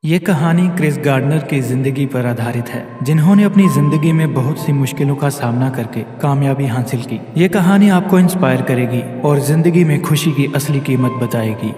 ये कहानी Chris gardener की जिंदगी पर आधारित है, जिन्होंने अपनी जिंदगी में बहुत सी मुश्किलों का सामना करके कामयाबी हासिल की। ये कहानी आपको इंस्पायर करेगी और जिंदगी में खुशी की असली कीमत बताएगी।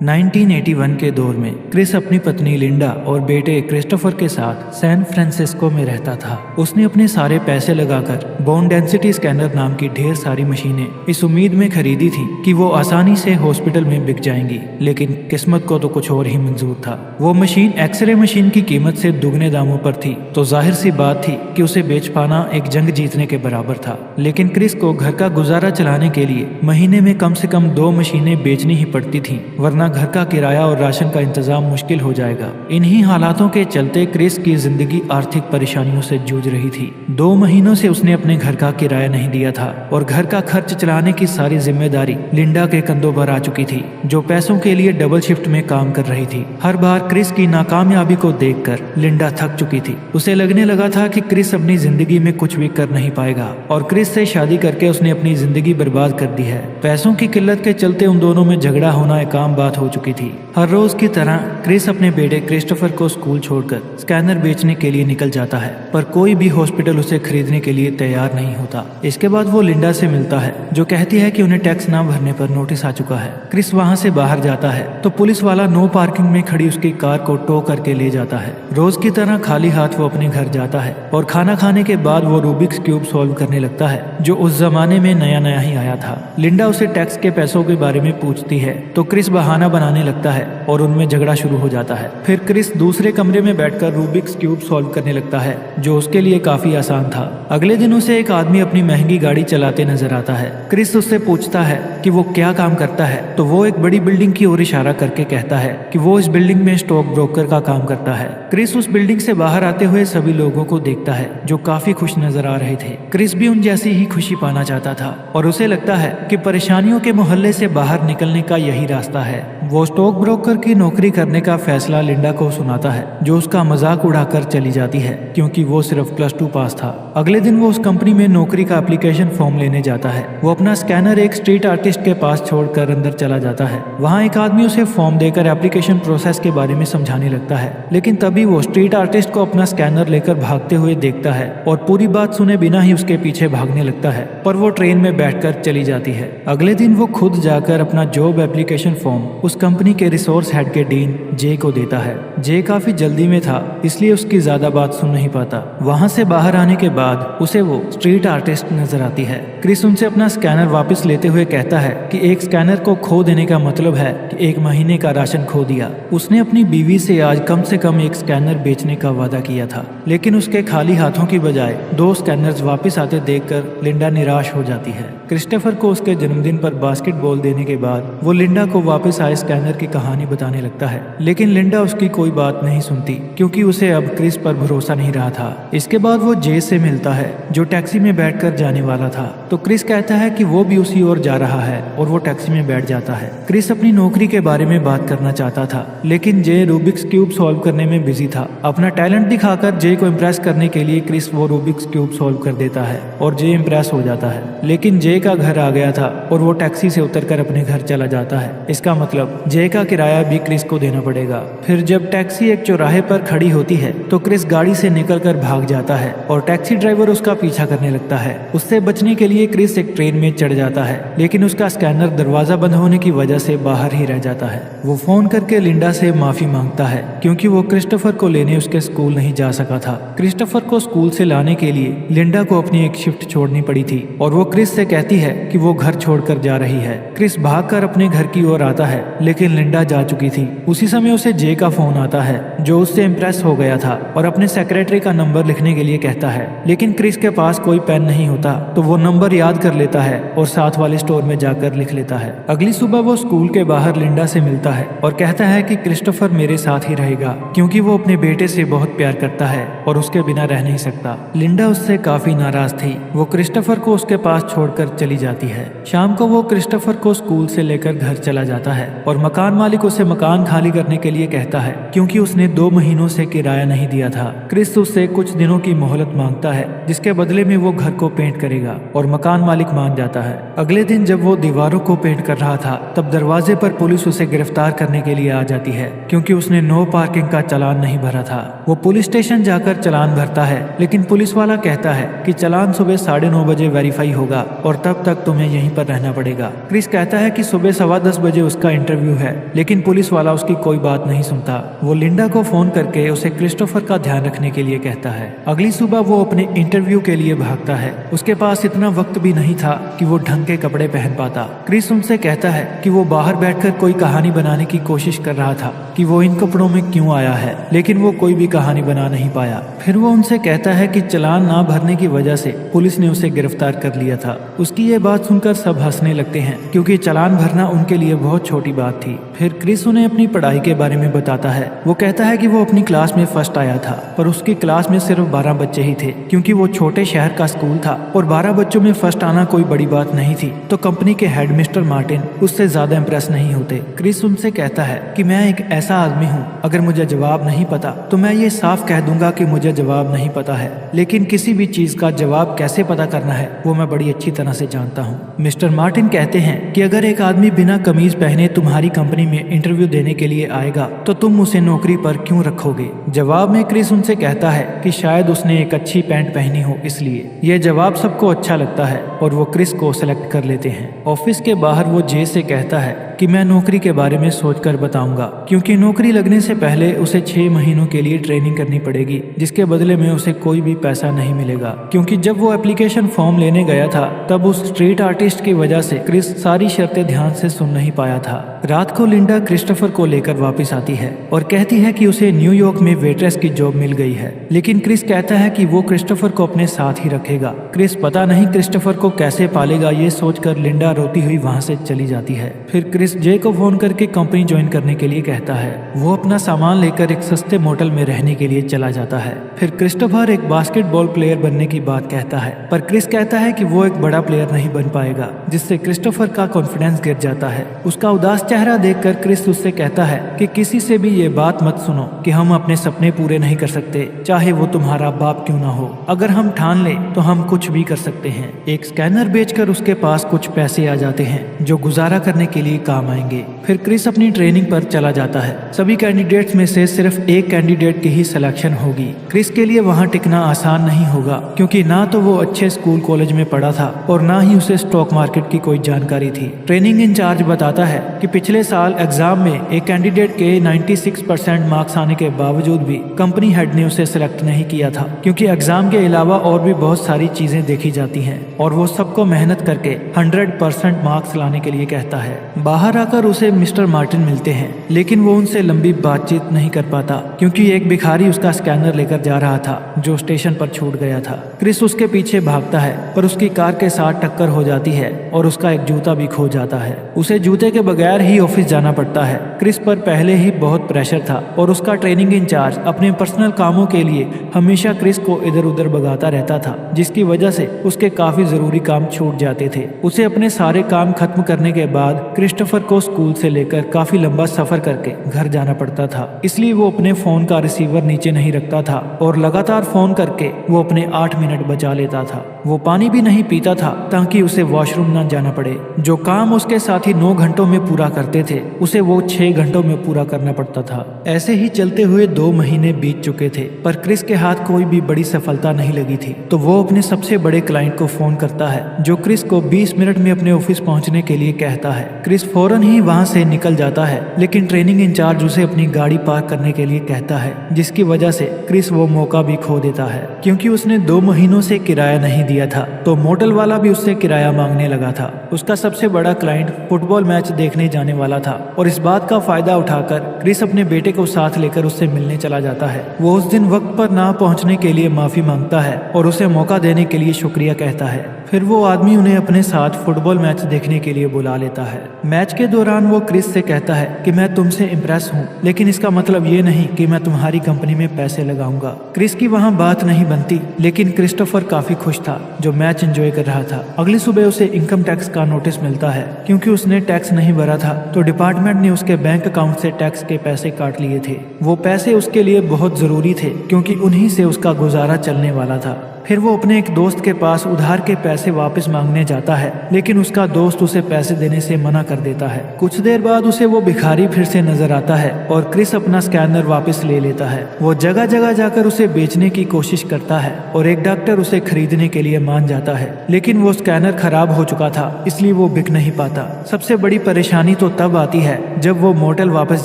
1981 के दौर में क्रिस अपनी पत्नी लिंडा और बेटे क्रिस्टोफर के साथ सैन फ्रांसिस्को में रहता था। उसने अपने सारे पैसे लगाकर बोन डेंसिटी स्कैनर नाम की ढेर सारी मशीनें इस उम्मीद में खरीदी थी कि वो आसानी से हॉस्पिटल में बिक जाएंगी, लेकिन किस्मत को तो कुछ और ही मंजूर था। वो मशीन एक्सरे मशीन की कीमत से दुगने दामों पर थी, तो जाहिर सी बात थी कि उसे बेच पाना एक जंग जीतने के बराबर था। लेकिन क्रिस को घर का गुजारा चलाने के लिए महीने में कम से कम 2 मशीनें बेचनी ही पड़ती थी, वरना घर का किराया और राशन का इंतजाम मुश्किल हो जाएगा। इन्हीं हालातों के चलते क्रिस की जिंदगी आर्थिक परेशानियों से जूझ रही थी। 2 महीनों से उसने अपने घर का किराया नहीं दिया था और घर का खर्च चलाने की सारी जिम्मेदारी लिंडा के कंधों पर आ चुकी थी, जो पैसों के लिए डबल शिफ्ट में काम कर रही थी। हर बार क्रिस की नाकामयाबी को देखकर लिंडा थक चुकी थी। उसे लगने लगा था कि क्रिस अपनी जिंदगी में कुछ भी कर नहीं पाएगा और क्रिस से शादी करके उसने अपनी जिंदगी बर्बाद कर दी है। पैसों की किल्लत के चलते उन दोनों में झगड़ा होना एक आम बात हो चुकी थी। हर रोज की तरह क्रिस अपने बेटे क्रिस्टोफर को स्कूल छोड़कर स्कैनर बेचने के लिए निकल जाता है, पर कोई भी हॉस्पिटल उसे खरीदने के लिए तैयार नहीं होता। इसके बाद वो लिंडा से मिलता है, जो कहती है कि उन्हें टैक्स ना भरने पर नोटिस आ चुका है। क्रिस वहां से बाहर जाता है तो पुलिस वाला नो पार्किंग में खड़ी उसकी कार को टो करके ले जाता है। रोज की तरह खाली हाथ वो अपने घर जाता है और खाना खाने के बाद वो रूबिक्स क्यूब सॉल्व करने लगता है, जो उस जमाने में नया नया ही आया था। लिंडा उसे टैक्स के पैसों के बारे में पूछती है तो क्रिस बहाना बनाने लगता है और उनमें झगड़ा शुरू हो जाता है। फिर क्रिस दूसरे कमरे में बैठकर रूबिक्स क्यूब सॉल्व करने लगता है, जो उसके लिए काफी आसान था। अगले दिन उसे एक आदमी अपनी महंगी गाड़ी चलाते नजर आता है। क्रिस उससे पूछता है कि वो क्या काम करता है, तो वो एक बड़ी बिल्डिंग की ओर इशारा करके कहता है कि वो इस बिल्डिंग में स्टॉक ब्रोकर का काम करता है। क्रिस उस बिल्डिंग से बाहर आते हुए सभी लोगों को देखता है, जो काफी खुश नजर आ रहे थे। क्रिस भी उन जैसी ही खुशी पाना चाहता था और उसे लगता है कि परेशानियों के मोहल्ले से बाहर निकलने का यही रास्ता है। वो स्टॉक ब्रोकर की नौकरी करने का फैसला लिंडा को सुनाता है, जो उसका मजाक उड़ाकर चली जाती है क्योंकि वो सिर्फ +2 पास था। अगले दिन वो उस कंपनी में नौकरी का एप्लीकेशन फॉर्म लेने जाता है। वो अपना स्कैनर एक स्ट्रीट आर्टिस्ट के पास छोड़कर अंदर चला जाता है। वहाँ एक आदमी उसे फॉर्म देकर एप्लीकेशन प्रोसेस के बारे में समझाने लगता है, लेकिन तभी वो स्ट्रीट आर्टिस्ट को अपना स्कैनर लेकर भागते हुए देखता है और पूरी बात सुने बिना ही उसके पीछे भागने लगता है, पर वो ट्रेन में बैठकर चली जाती है। अगले दिन वो खुद जाकर अपना जॉब एप्लीकेशन फॉर्म उस कंपनी के रिसोर्स हेड के डीन जे को देता है। जे काफी जल्दी में था, इसलिए उसकी ज्यादा बात सुन नहीं पाता। वहां से बाहर आने के बाद उसे वो स्ट्रीट आर्टिस्ट नजर आती है। क्रिस उनसे अपना स्कैनर वापस लेते हुए कहता है कि एक स्कैनर को खो देने का मतलब है कि 1 महीने का राशन खो दिया। उसने अपनी बीवी से आज कम से कम एक स्कैनर बेचने का वादा किया था, लेकिन उसके खाली हाथों की बजाय 2 स्कैनर्स वापस आते देखकर लिंडा निराश हो जाती है। क्रिस्टोफर को उसके जन्मदिन पर बास्केटबॉल देने के बाद वो लिंडा को वापस आए स्कैनर की कहानी बताने लगता है, लेकिन लिंडा उसकी कोई बात नहीं सुनती क्योंकि उसे अब क्रिस पर भरोसा नहीं रहा था। इसके बाद वो जे से मिलता है, जो टैक्सी में बैठकर जाने वाला था, तो क्रिस कहता है कि वो भी उसी ओर जा रहा है और वो टैक्सी में बैठ जाता है। क्रिस अपनी नौकरी के बारे में बात करना चाहता था, लेकिन जे रूबिक्स क्यूब सॉल्व करने में बिजी था। अपना टैलेंट दिखाकर जे को इम्प्रेस करने के लिए क्रिस वो रूबिक्स क्यूब सॉल्व कर देता है और जे इम्प्रेस हो जाता है, लेकिन जे का घर आ गया था और वो टैक्सी से उतरकर अपने घर चला जाता है। इसका मतलब जे का किराया भी क्रिस को देना पड़ेगा। फिर जब टैक्सी एक चौराहे पर खड़ी होती है तो क्रिस गाड़ी से निकलकर भाग जाता है और टैक्सी ड्राइवर उसका पीछा करने लगता है। उससे बचने के लिए क्रिस एक ट्रेन में चढ़ जाता है, लेकिन उसका स्कैनर दरवाजा बंद होने की वजह से बाहर ही रह जाता है। वो फोन करके लिंडा से माफी मांगता है क्योंकि वो क्रिस्टोफर को लेने उसके स्कूल नहीं जा सका था। क्रिस्टोफर को स्कूल से लाने के लिए लिंडा को अपनी एक शिफ्ट छोड़नी पड़ी थी और वो क्रिस से कहती है कि वो घर छोड़कर जा रही है। क्रिस भागकर अपने घर की ओर आता है, लेकिन लिंडा जा चुकी थी। उसी समय उसे जे का फोन आता है, जो उससे इम्प्रेस हो गया था और अपने सेक्रेटरी का नंबर लिखने के लिए कहता है, लेकिन क्रिस के पास कोई पेन नहीं होता, तो वो नंबर याद कर लेता है और साथ वाले स्टोर में जाकर लिख लेता है। अगली सुबह वो स्कूल के बाहर लिंडा से मिलता है और कहता है कि क्रिस्टोफर मेरे साथ ही रहेगा क्योंकि वो अपने बेटे से बहुत प्यार करता है और उसके बिना रह नहीं सकता। लिंडा उससे काफी नाराज थी। वो क्रिस्टोफर को उसके पास छोड़कर चली जाती है। शाम को वो क्रिस्टोफर को स्कूल से लेकर घर चला जाता है और मकान मालिक उसे मकान खाली करने के लिए कहता है क्योंकि उसने 2 महीनों से किराया नहीं दिया था। क्रिस उससे कुछ दिनों की मोहलत मांगता है, जिसके बदले में वो घर को पेंट करेगा और मकान मालिक मान जाता है। अगले दिन जब वो दीवारों को पेंट कर रहा था, तब दरवाजे पर पुलिस उसे गिरफ्तार करने के लिए आ जाती है, क्योंकि उसने नो पार्किंग का चालान नहीं भरा था। वो पुलिस स्टेशन जाकर चालान भरता है, लेकिन पुलिस वाला कहता है कि चालान सुबह 9:30 बजे वेरीफाई होगा और तब तक तुम्हें यहीं पर रहना पड़ेगा। क्रिस कहता है कि सुबह 10:15 बजे उसका इंटरव्यू है, लेकिन पुलिस वाला उसकी कोई बात नहीं सुनता। वो लिंडा को फोन करके उसे क्रिस्टोफर का ध्यान रखने के लिए कहता है। अगली सुबह वो अपने इंटरव्यू के लिए भागता है। उसके पास इतना वक्त भी नहीं था कि वो ढंग के कपड़े पहन पाता। क्रिस उनसे कहता है कि वो बाहर बैठकर कोई कहानी बनाने की कोशिश कर रहा था कि वो इन कपड़ों में क्यों आया है, लेकिन वो कोई भी कहानी बना नहीं पाया। फिर वो उनसे कहता है कि चालान ना भरने की वजह से पुलिस ने उसे गिरफ्तार कर लिया था। उसकी ये बात सुनकर सब हंसने लगते हैं, क्योंकि चालान भरना उनके लिए बहुत छोटी बात थी। फिर क्रिस उन्हें अपनी पढ़ाई के बारे में बताता है। वो कहता है कि वो अपनी क्लास में फर्स्ट आया था, पर उसकी क्लास में सिर्फ 12 बच्चे ही थे, क्योंकि वो छोटे शहर का स्कूल था और 12 बच्चों में फर्स्ट आना कोई बड़ी बात नहीं थी। तो कंपनी के हेड मिस्टर मार्टिन उससे ज्यादा इम्प्रेस नहीं होते। क्रिस उनसे कहता है कि मैं एक ऐसा आदमी हूँ, अगर मुझे जवाब नहीं पता तो मैं ये साफ कह दूंगा कि मुझे जवाब नहीं पता है, लेकिन किसी भी चीज का जवाब कैसे पता करना है वो मैं बड़ी अच्छी तरह से जानता हूँ। मिस्टर मार्टिन कहते हैं कि अगर एक आदमी बिना कमीज पहने तुम्हारी कंपनी में इंटरव्यू देने के लिए आएगा तो तुम उसे नौकरी पर क्यों रखोगे। जवाब में क्रिस उनसे कहता है कि शायद उसने एक अच्छी पैंट पहनी हो इसलिए। यह जवाब सबको अच्छा लगता है और वो क्रिस को सेलेक्ट कर लेते हैं। ऑफिस के बाहर वो जे से कहता है कि मैं नौकरी के बारे में सोचकर बताऊंगा, क्योंकि नौकरी लगने से पहले उसे 6 महीनों के लिए ट्रेनिंग करनी पड़ेगी, जिसके बदले में उसे कोई भी पैसा नहीं मिलेगा। क्योंकि जब वो एप्लीकेशन फॉर्म लेने गया था तब उस स्ट्रीट आर्टिस्ट की वजह से क्रिस सारी शर्तें ध्यान से सुन नहीं पाया था। रात को लिंडा क्रिस्टोफर को लेकर वापस आती है और कहती है कि उसे न्यूयॉर्क में वेट्रेस की जॉब मिल गई है, लेकिन क्रिस कहता है कि वो क्रिस्टोफर को अपने साथ ही रखेगा। क्रिस पता नहीं क्रिस्टोफर को कैसे पालेगा, ये सोचकर लिंडा रोती हुई वहां से चली जाती है। फिर क्रिस जे को फोन करके कंपनी ज्वाइन करने के लिए कहता है। वो अपना सामान लेकर एक सस्ते मोटल में रहने के लिए चला जाता है। फिर क्रिस्टोफर एक बास्केटबॉल प्लेयर बनने की बात कहता है, पर क्रिस कहता है कि वो एक बड़ा प्लेयर नहीं बन पाएगा, जिससे क्रिस्टोफर का कॉन्फिडेंस गिर जाता है। उसका उदास चेहरा देखकर क्रिस उससे कहता है कि किसी से भी ये बात मत सुनो कि हम अपने सपने पूरे नहीं कर सकते, चाहे वो तुम्हारा बाप क्यों ना हो। अगर हम ठान ले तो हम कुछ भी कर सकते हैं। एक स्कैनर बेचकर उसके पास कुछ पैसे आ जाते हैं जो गुजारा करने के लिए काम आएंगे। फिर क्रिस अपनी ट्रेनिंग पर चला जाता है। सभी कैंडिडेट्स में से सिर्फ एक कैंडिडेट की ही सिलेक्शन होगी। क्रिस के लिए वहां टिकना आसान नहीं होगा, क्योंकि ना तो वो अच्छे स्कूल कॉलेज में पढ़ा था और ना ही उसे स्टॉक मार्केट की कोई जानकारी थी। ट्रेनिंग इंचार्ज बताता है कि पिछले साल एग्जाम में एक कैंडिडेट के 96% मार्क्स आने के बावजूद भी कंपनी हेड ने उसे सिलेक्ट नहीं किया था, क्योंकि एग्जाम के अलावा और भी बहुत सारी चीजें देखी जाती हैं और वो सबको मेहनत करके 100% मार्क्स लाने के लिए कहता है। बाहर आकर उसे मिस्टर मार्टिन मिलते हैं, लेकिन वो उनसे लंबी बातचीत नहीं कर पाता, क्योंकि एक भिखारी उसका स्कैनर लेकर जा रहा था जो स्टेशन पर छूट गया था। क्रिस उसके पीछे भागता है, पर उसकी कार के साथ टक्कर हो जाती है और उसका एक जूता भी खो जाता है। उसे जूते के बगैर ही ऑफिस जाना पड़ता है। क्रिस पर पहले ही बहुत प्रेशर था और उसका ट्रेनिंग इंचार्ज अपने पर्सनल कामों के लिए हमेशा क्रिस को इधर उधर भगाता रहता था, जिसकी वजह से उसके काफी जरूरी काम छूट जाते थे। उसे अपने सारे काम खत्म करने के बाद क्रिस्टोफर को स्कूल से लेकर काफी लंबा सफर करके घर जाना पड़ता था, इसलिए वो अपने फोन का रिसीवर नीचे नहीं रखता था और लगातार फोन करके वो अपने 8 मिनट बचा लेता था। वो पानी भी नहीं पीता था ताकि उसे वॉशरूम न जाना पड़े। जो काम उसके साथी 9 घंटों में पूरा करते थे उसे वो 6 घंटों में पूरा करना पड़ता था। ऐसे ही चलते हुए 2 महीने बीत चुके थे, पर क्रिस के हाथ कोई भी बड़ी सफलता नहीं लगी थी। तो वो अपने सबसे बड़े क्लाइंट को फोन करता है, जो क्रिस को 20 मिनट में अपने ऑफिस पहुंचने के लिए कहता है। क्रिस फौरन ही वहां से निकल जाता है, लेकिन ट्रेनिंग इंचार्ज उसे अपनी गाड़ी पार्क करने के लिए कहता है, जिसकी वजह से क्रिस वो मौका भी खो देता है। क्योंकि उसने 2 महीनों से किराया नहीं दिया था, तो मोटल वाला भी उससे किराया मांगने लगा था। उसका सबसे बड़ा क्लाइंट फुटबॉल मैच देखने जाने वाला था और इस बात का फायदा उठाकर क्रिस अपने बेटे को साथ लेकर उससे मिलने चला जाता है। वो उस दिन वक्त पर ना पहुंचने के लिए माफी मांगता है और उसे मौका देने के लिए शुक्रिया कहता है। फिर वो आदमी उन्हें अपने साथ फुटबॉल मैच देखने के लिए बुला लेता है। मैच के दौरान वो क्रिस से कहता है कि मैं तुमसे इम्प्रेस हूँ, लेकिन इसका मतलब ये नहीं कि मैं तुम्हारी कंपनी में पैसे लगाऊंगा। क्रिस की वहाँ बात नहीं बनती, लेकिन क्रिस्टोफर काफी खुश था जो मैच एंजॉय कर रहा था। अगली सुबह उसे इनकम टैक्स का नोटिस मिलता है। क्योंकि उसने टैक्स नहीं भरा था तो डिपार्टमेंट ने उसके बैंक अकाउंट से टैक्स के पैसे काट लिए थे। वो पैसे उसके लिए बहुत जरूरी थे क्योंकि उन्हीं से उसका गुजारा चलने वाला था। फिर वो अपने एक दोस्त के पास उधार के पैसे वापस मांगने जाता है, लेकिन उसका दोस्त उसे पैसे देने से मना कर देता है। कुछ देर बाद उसे वो भिखारी फिर से नजर आता है और क्रिस अपना स्कैनर वापस ले लेता है। वो जगह जगह जाकर उसे बेचने की कोशिश करता है और एक डॉक्टर उसे खरीदने के लिए मान जाता है, लेकिन वो स्कैनर खराब हो चुका था, इसलिए वो बिक नहीं पाता। सबसे बड़ी परेशानी तो तब आती है जब वो मोटेल वापस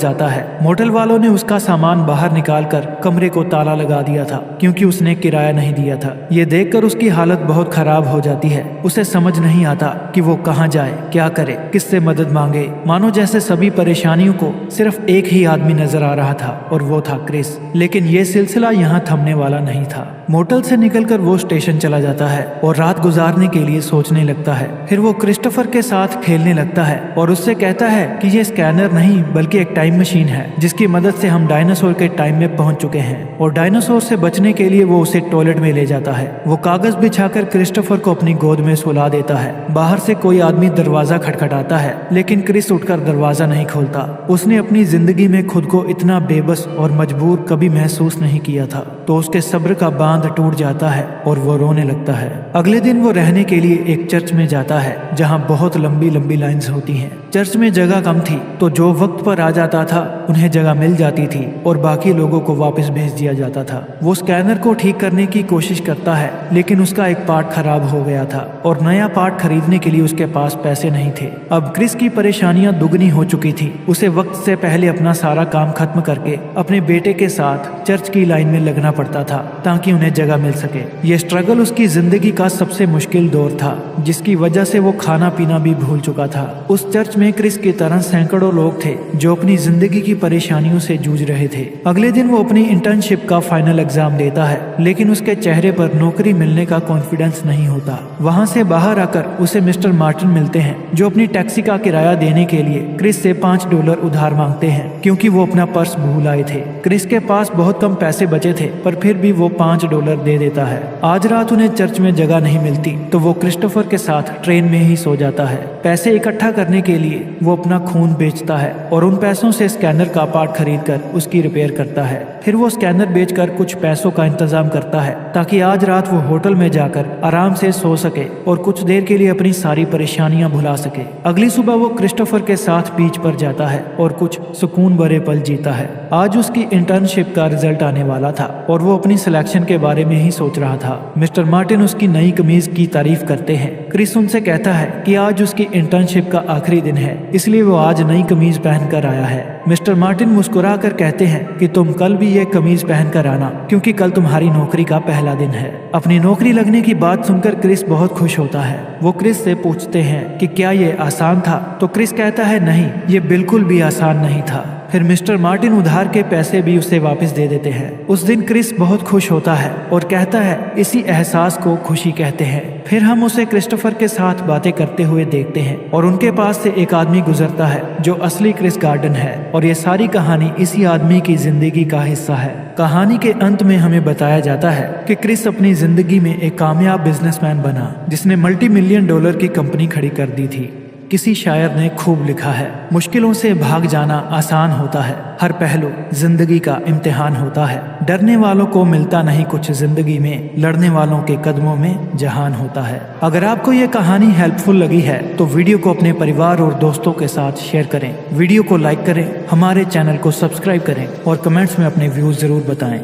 जाता है। मोटेल वालों ने उसका सामान बाहर निकाल कर कमरे को ताला लगा दिया था क्योंकि उसने किराया नहीं दिया था। ये देखकर उसकी हालत बहुत खराब हो जाती है। उसे समझ नहीं आता कि वो कहाँ जाए, क्या करे, किससे मदद मांगे। मानो जैसे सभी परेशानियों को सिर्फ एक ही आदमी नजर आ रहा था और वो था क्रिस। लेकिन ये सिलसिला यहाँ थमने वाला नहीं था। मोटेल से निकलकर वो स्टेशन चला जाता है और रात गुजारने के लिए सोचने लगता है। फिर वो क्रिस्टोफर के साथ खेलने लगता है और उससे कहता है कि ये स्कैनर नहीं बल्कि एक टाइम मशीन है जिसकी मदद से हम डायनासोर के टाइम में पहुंच चुके हैं। और डायनासोर से बचने के लिए वो उसे टॉयलेट में ले जाता है। वो कागज बिछाकर क्रिस्टोफर को अपनी गोद में सुला देता है। बाहर से कोई आदमी दरवाजा खटखटाता है, लेकिन क्रिस उठकर दरवाजा नहीं खोलता। उसने अपनी जिंदगी में खुद को इतना बेबस और मजबूर कभी महसूस नहीं किया था। तो उसके सब्र का बांध टूट जाता है और वो रोने लगता है। अगले दिन वो रहने के लिए एक चर्च में जाता है जहाँ बहुत लंबी लंबी लाइंस होती हैं। चर्च में जगह कम थी तो जो वक्त पर आ जाता था उन्हें जगह मिल जाती थी और बाकी लोगों को वापस भेज दिया जाता था। वो स्कैनर को ठीक करने की कोशिश करता है, लेकिन उसका एक पार्ट खराब हो गया था और नया पार्ट खरीदने के लिए उसके पास पैसे नहीं थे। अब क्रिस की परेशानियां दुगनी हो चुकी थी। उसे वक्त से पहले अपना सारा काम खत्म करके अपने बेटे के साथ चर्च की लाइन में लगना पड़ता था ताकि उन्हें जगह मिल सके। ये स्ट्रगल उसकी जिंदगी का सबसे मुश्किल दौर था, जिसकी वजह से वो खाना पीना भी भूल चुका था। उस चर्च में क्रिस की तरह सैकड़ों लोग थे जो अपनी जिंदगी की परेशानियों से जूझ रहे थे। अगले दिन वो अपनी इंटर्नशिप का फाइनल एग्जाम देता है, लेकिन उसके चेहरे पर नौकरी मिलने का कॉन्फिडेंस नहीं होता। वहाँ से बाहर आकर उसे मिस्टर मार्टिन मिलते हैं जो अपनी टैक्सी का किराया देने के लिए क्रिस से $5 उधार मांगते हैं क्योंकि वो अपना पर्स भूल आए थे। क्रिस के पास बहुत कम पैसे बचे थे, पर फिर भी वो $5 दे देता है। आज रात उन्हें चर्च में जगह नहीं मिलती तो वो क्रिस्टोफर के साथ ट्रेन में ही सो जाता है। पैसे इकट्ठा करने के लिए वो अपना खून बेचता है और उन पैसों से स्कैनर का पार्ट खरीद कर उसकी रिपेयर करता है। फिर वो स्कैनर बेचकर कुछ पैसों का इंतजाम करता है ताकि आज रात वो होटल में जाकर आराम से सो सके और कुछ देर के लिए अपनी सारी परेशानियां भुला सके। अगली सुबह वो क्रिस्टोफर के साथ बीच पर जाता है और कुछ सुकून भरे पल जीता है। आज उसकी इंटर्नशिप का रिजल्ट आने वाला था और वो अपनी सिलेक्शन के बारे में ही सोच रहा था। मिस्टर मार्टिन उसकी नई कमीज की तारीफ करते हैं। क्रिस उनसे कहता है कि आज उसकी इंटर्नशिप का आखिरी दिन है, इसलिए वो आज नई कमीज पहनकर आया है। मिस्टर मार्टिन मुस्कुरा कर कहते हैं कि तुम कल भी ये कमीज पहनकर आना क्योंकि कल तुम्हारी नौकरी का पहला दिन है। अपनी नौकरी लगने की बात सुनकर क्रिस बहुत खुश होता है। वो क्रिस से पूछते हैं कि क्या ये आसान था, तो क्रिस कहता है नहीं, ये बिल्कुल भी आसान नहीं था। फिर मिस्टर मार्टिन उधार के पैसे भी उसे वापस दे देते हैं। उस दिन क्रिस बहुत खुश होता है और कहता है इसी एहसास को खुशी कहते हैं। फिर हम उसे क्रिस्टोफर के साथ बातें करते हुए देखते हैं और उनके पास से एक आदमी गुजरता है जो असली क्रिस गार्डन है और ये सारी कहानी इसी आदमी की जिंदगी का हिस्सा है। कहानी के अंत में हमें बताया जाता है कि क्रिस अपनी जिंदगी में एक कामयाब बिजनेसमैन बना जिसने $multi-million की कंपनी खड़ी कर दी थी। किसी शायर ने खूब लिखा है, मुश्किलों से भाग जाना आसान होता है, हर पहलू जिंदगी का इम्तिहान होता है। डरने वालों को मिलता नहीं कुछ जिंदगी में, लड़ने वालों के कदमों में जहान होता है। अगर आपको ये कहानी हेल्पफुल लगी है तो वीडियो को अपने परिवार और दोस्तों के साथ शेयर करें, वीडियो को लाइक करें, हमारे चैनल को सब्सक्राइब करें और कमेंट्स में अपने व्यूज जरूर बताएं।